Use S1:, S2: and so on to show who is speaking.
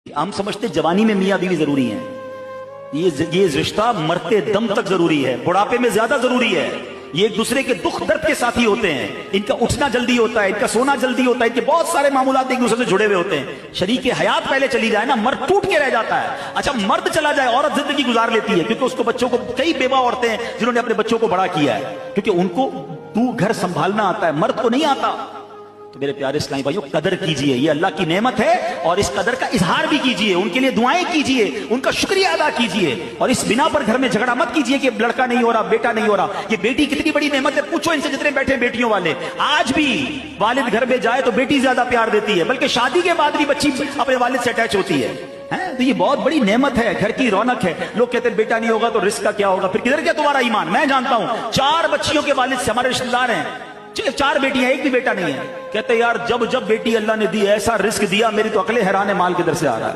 S1: हम समझते जवानी में मियां बीवी जरूरी है, ये रिश्ता मरते दम तक जरूरी है, बुढ़ापे में ज्यादा जरूरी है। ये एक दूसरे के दुख दर्द के साथी होते हैं, इनका उठना जल्दी होता है, इनका सोना जल्दी होता है, इनके बहुत सारे मामूलात एक दूसरे से जुड़े हुए होते हैं। शरीके हयात पहले चली जाए ना, मर्द टूट के रह जाता है। अच्छा, मर्द चला जाए, औरत जिंदगी गुजार लेती है, क्योंकि उसको बच्चों को, कई बेवा औरतें हैं जिन्होंने अपने बच्चों को बड़ा किया है, क्योंकि उनको तू घर संभालना आता है, मर्द को नहीं आता। तो मेरे प्यारे इस्लामी भाइयों, कदर कीजिए, ये अल्लाह की नेमत है और इस कदर का इजहार भी कीजिए, उनके लिए दुआएं कीजिए, उनका शुक्रिया अदा कीजिए। और इस बिना पर घर में झगड़ा मत कीजिए कि लड़का नहीं हो रहा, बेटा नहीं हो रहा। ये बेटी कितनी बड़ी नेमत है, पूछो इनसे जितने बैठे बेटियों वाले। आज भी वालिद घर में जाए तो बेटी ज्यादा प्यार देती है, बल्कि शादी के बाद भी बच्ची अपने वालिद से अटैच होती है। तो ये बहुत बड़ी नेमत है, घर की रौनक है। लोग कहते हैं बेटा नहीं होगा तो रिस्क का क्या होगा, फिर किधर गया तुम्हारा ईमान। मैं जानता हूं 4 बच्चियों के वालिद से, हमारे रिश्तेदार हैं, 4 बेटियां, एक भी बेटा नहीं है। कहते यार जब जब बेटी अल्लाह ने दी, ऐसा रिस्क दिया, मेरी तो अकले हैरान है माल किधर से आ रहा है।